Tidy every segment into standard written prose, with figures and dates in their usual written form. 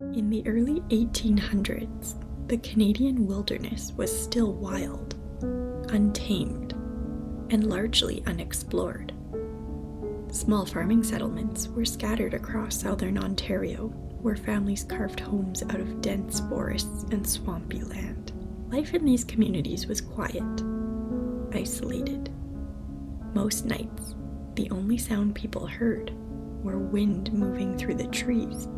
In the early 1800s, the Canadian wilderness was still wild, untamed, and largely unexplored. Small farming settlements were scattered across southern Ontario, where families carved homes out of dense forests and swampy land. Life in these communities was quiet, isolated. Most nights, the only sound people heard were wind moving through the trees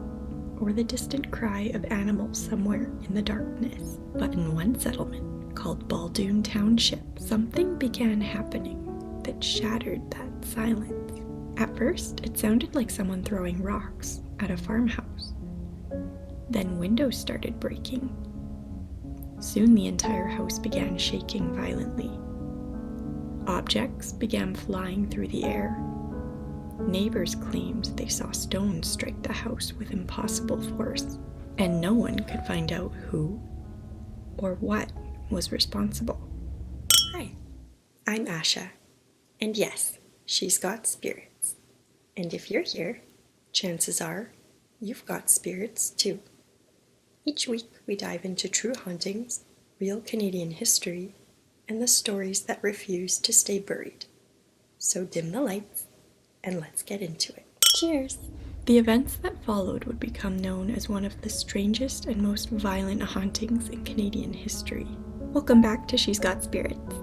or the distant cry of animals somewhere in the darkness. But in one settlement, called Baldoon Township, something began happening that shattered that silence. At first, it sounded like someone throwing rocks at a farmhouse. Then windows started breaking. Soon the entire house began shaking violently. Objects began flying through the air. Neighbors claimed they saw stones strike the house with impossible force, and no one could find out who or what was responsible. Hi, I'm Asha, and yes, she's got spirits. And if you're here, chances are you've got spirits too. Each week we dive into true hauntings, real Canadian history, and the stories that refuse to stay buried. So dim the lights, and let's get into it. Cheers! The events that followed would become known as one of the strangest and most violent hauntings in Canadian history. Welcome back to She's Got Spirits.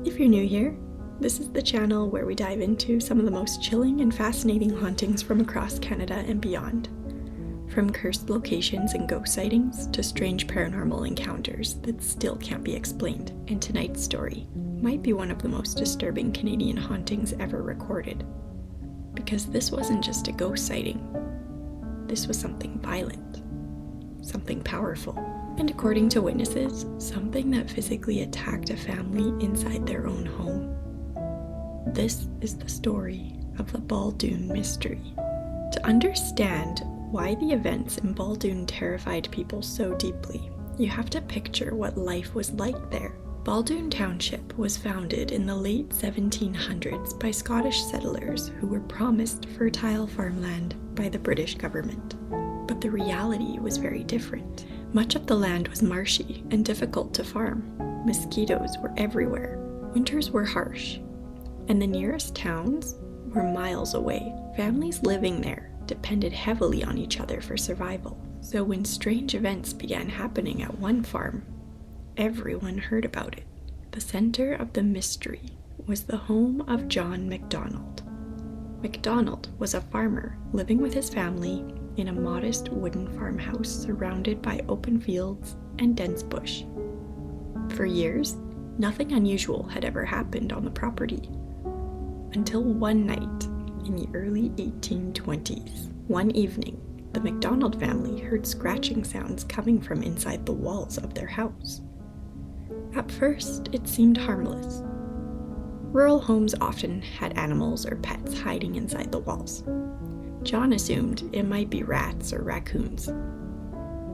If you're new here, this is the channel where we dive into some of the most chilling and fascinating hauntings from across Canada and beyond. From cursed locations and ghost sightings to strange paranormal encounters that still can't be explained. And tonight's story might be one of the most disturbing Canadian hauntings ever recorded. Because this wasn't just a ghost sighting. This was something violent, something powerful, and according to witnesses, something that physically attacked a family inside their own home. This is the story of the Baldoon Mystery. To understand why the events in Baldoon terrified people so deeply, you have to picture what life was like there. Baldoon Township was founded in the late 1700s by Scottish settlers who were promised fertile farmland by the British government. But the reality was very different. Much of the land was marshy and difficult to farm. Mosquitoes were everywhere. Winters were harsh, and the nearest towns were miles away. Families living there depended heavily on each other for survival. So when strange events began happening at one farm, everyone heard about it. The center of the mystery was the home of John Macdonald. Macdonald was a farmer living with his family in a modest wooden farmhouse surrounded by open fields and dense bush. For years, nothing unusual had ever happened on the property. Until one night in the early 1820s. One evening, the Macdonald family heard scratching sounds coming from inside the walls of their house. At first, it seemed harmless. Rural homes often had animals or pets hiding inside the walls. John assumed it might be rats or raccoons.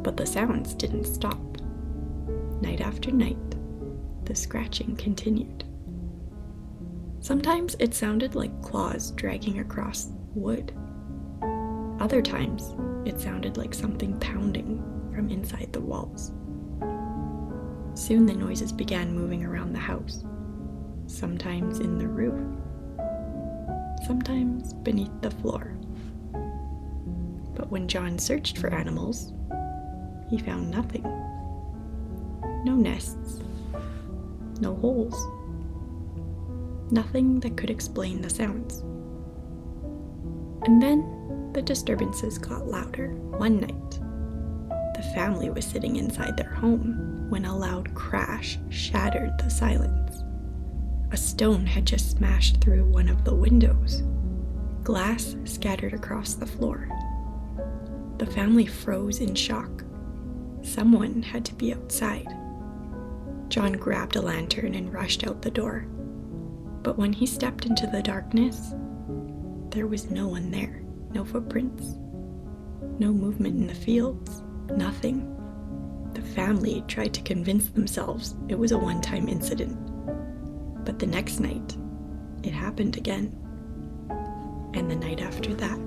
But the sounds didn't stop. Night after night, the scratching continued. Sometimes it sounded like claws dragging across wood. Other times, it sounded like something pounding from inside the walls. Soon the noises began moving around the house, sometimes in the roof, sometimes beneath the floor. But when John searched for animals, he found nothing. No nests, no holes, nothing that could explain the sounds. And then the disturbances got louder. One night, the family was sitting inside their home when a loud crash shattered the silence. A stone had just smashed through one of the windows. Glass scattered across the floor. The family froze in shock. Someone had to be outside. John grabbed a lantern and rushed out the door. But when he stepped into the darkness, there was no one there. No footprints, no movement in the fields, nothing. The family tried to convince themselves it was a one-time incident. But the next night, it happened again. And the night after that.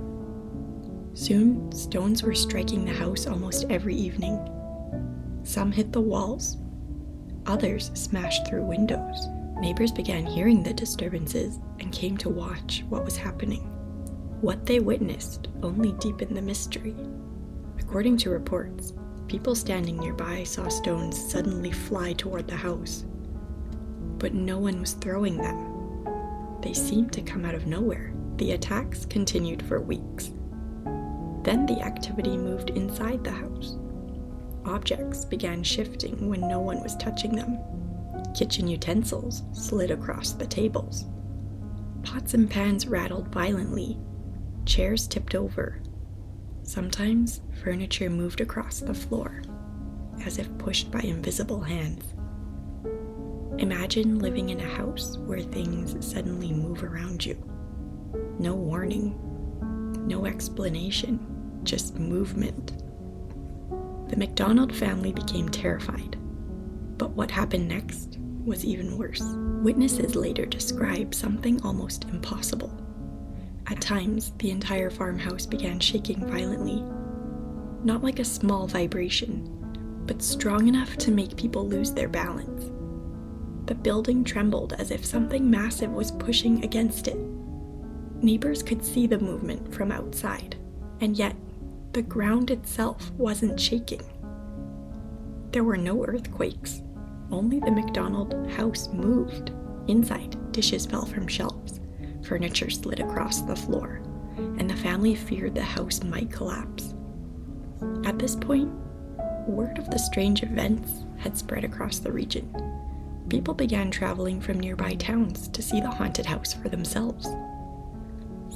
Soon, stones were striking the house almost every evening. Some hit the walls, others smashed through windows. Neighbors began hearing the disturbances and came to watch what was happening. What they witnessed only deepened the mystery. According to reports, people standing nearby saw stones suddenly fly toward the house, but no one was throwing them. They seemed to come out of nowhere. The attacks continued for weeks. Then the activity moved inside the house. Objects began shifting when no one was touching them. Kitchen utensils slid across the tables. Pots and pans rattled violently. Chairs tipped over. Sometimes furniture moved across the floor, as if pushed by invisible hands. Imagine living in a house where things suddenly move around you. No warning, no explanation, just movement. The Macdonald family became terrified, but what happened next was even worse. Witnesses later described something almost impossible. At times, the entire farmhouse began shaking violently, not like a small vibration, but strong enough to make people lose their balance. The building trembled as if something massive was pushing against it. Neighbors could see the movement from outside, and yet the ground itself wasn't shaking. There were no earthquakes, only the Macdonald house moved. Inside, dishes fell from shelves, furniture slid across the floor, and the family feared the house might collapse. At this point, word of the strange events had spread across the region. People began traveling from nearby towns to see the haunted house for themselves.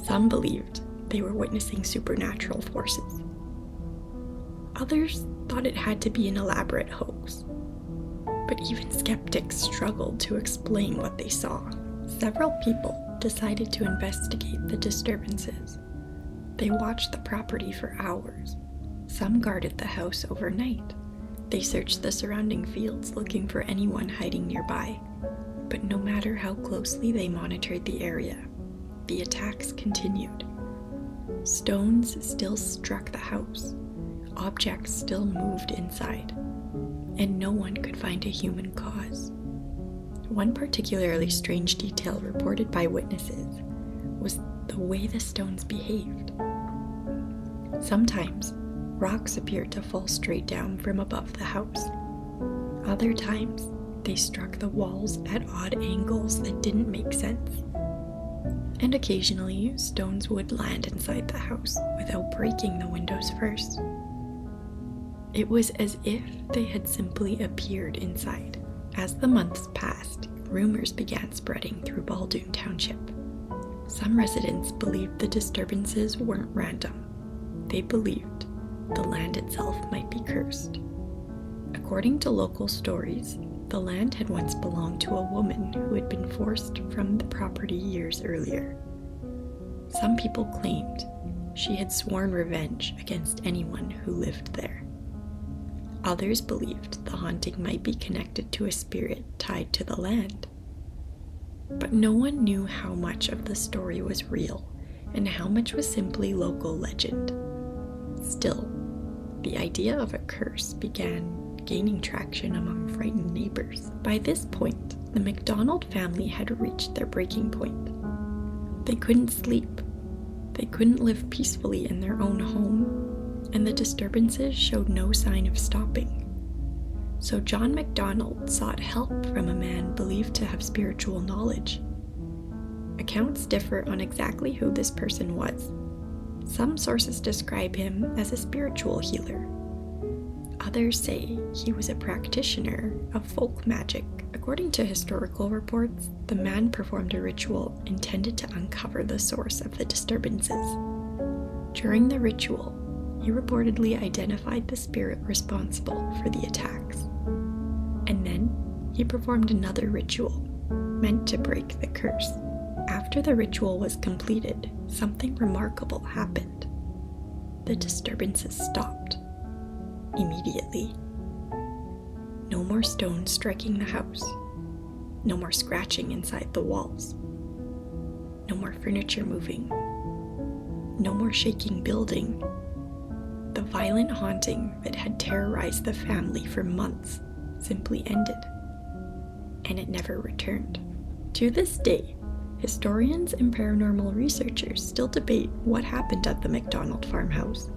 Some believed they were witnessing supernatural forces. Others thought it had to be an elaborate hoax. But even skeptics struggled to explain what they saw. Several people decided to investigate the disturbances. They watched the property for hours. Some guarded the house overnight. They searched the surrounding fields looking for anyone hiding nearby. But no matter how closely they monitored the area, the attacks continued. Stones still struck the house. Objects still moved inside. And no one could find a human cause. One particularly strange detail reported by witnesses was the way the stones behaved. Sometimes, rocks appeared to fall straight down from above the house. Other times, they struck the walls at odd angles that didn't make sense. And occasionally, stones would land inside the house without breaking the windows first. It was as if they had simply appeared inside. As the months passed, rumors began spreading through Baldoon Township. Some residents believed the disturbances weren't random. They believed the land itself might be cursed. According to local stories, the land had once belonged to a woman who had been forced from the property years earlier. Some people claimed she had sworn revenge against anyone who lived there. Others believed the haunting might be connected to a spirit tied to the land. But no one knew how much of the story was real and how much was simply local legend. Still, the idea of a curse began gaining traction among frightened neighbors. By this point, the Macdonald family had reached their breaking point. They couldn't sleep. They couldn't live peacefully in their own home, and the disturbances showed no sign of stopping. So John Macdonald sought help from a man believed to have spiritual knowledge. Accounts differ on exactly who this person was. Some sources describe him as a spiritual healer. Others say he was a practitioner of folk magic. According to historical reports, the man performed a ritual intended to uncover the source of the disturbances. During the ritual, he reportedly identified the spirit responsible for the attacks. And then he performed another ritual, meant to break the curse. After the ritual was completed, something remarkable happened. The disturbances stopped. Immediately. No more stones striking the house. No more scratching inside the walls. No more furniture moving. no more shaking building. The violent haunting that had terrorized the family for months simply ended, and it never returned. To this day, historians and paranormal researchers still debate what happened at the Macdonald farmhouse.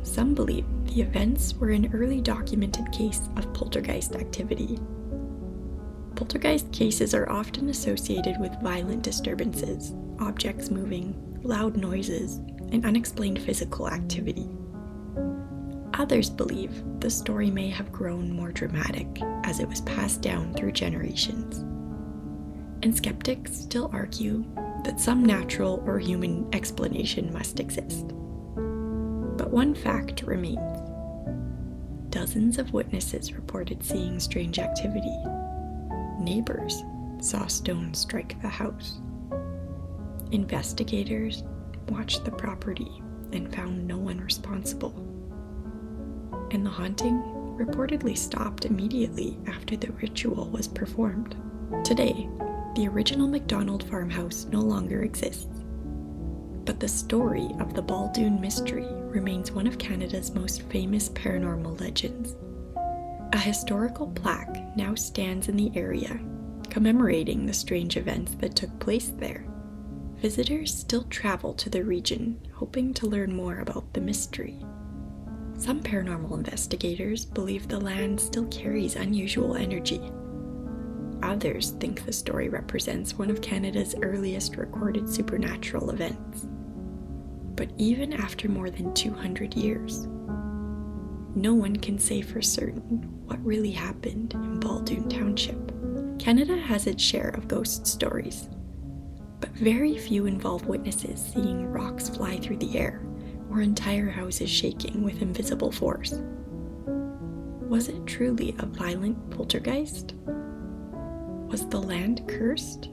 Some believe the events were an early documented case of poltergeist activity. Poltergeist cases are often associated with violent disturbances, objects moving, loud noises, and unexplained physical activity. Others believe the story may have grown more dramatic as it was passed down through generations. And skeptics still argue that some natural or human explanation must exist. But one fact remains. Dozens of witnesses reported seeing strange activity. Neighbors saw stones strike the house. Investigators watched the property and found no one responsible. And the haunting reportedly stopped immediately after the ritual was performed. Today, the original Macdonald farmhouse no longer exists, but the story of the Baldoon mystery remains one of Canada's most famous paranormal legends. A historical plaque now stands in the area, commemorating the strange events that took place there. Visitors still travel to the region, hoping to learn more about the mystery. Some paranormal investigators believe the land still carries unusual energy. Others think the story represents one of Canada's earliest recorded supernatural events. But even after more than 200 years, no one can say for certain what really happened in Baldoon Township. Canada has its share of ghost stories, but very few involve witnesses seeing rocks fly through the air or entire houses shaking with invisible force. Was it truly a violent poltergeist? Was the land cursed?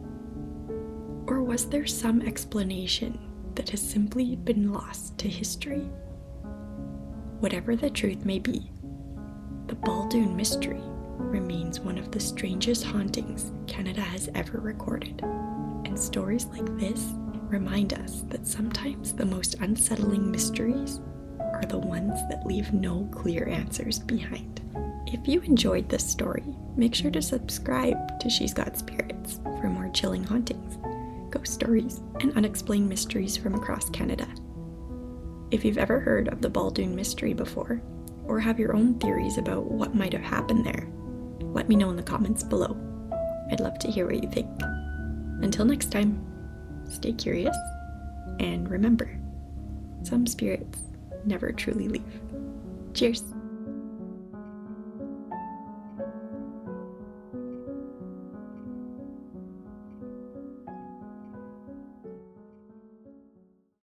Or was there some explanation that has simply been lost to history? Whatever the truth may be, the Baldoon mystery remains one of the strangest hauntings Canada has ever recorded. And stories like this remind us that sometimes the most unsettling mysteries are the ones that leave no clear answers behind. If you enjoyed this story, make sure to subscribe to She's Got Spirits for more chilling hauntings, ghost stories, and unexplained mysteries from across Canada. If you've ever heard of the Baldoon mystery before, or have your own theories about what might have happened there, let me know in the comments below. I'd love to hear what you think. Until next time, stay curious, and remember, some spirits never truly leave. Cheers!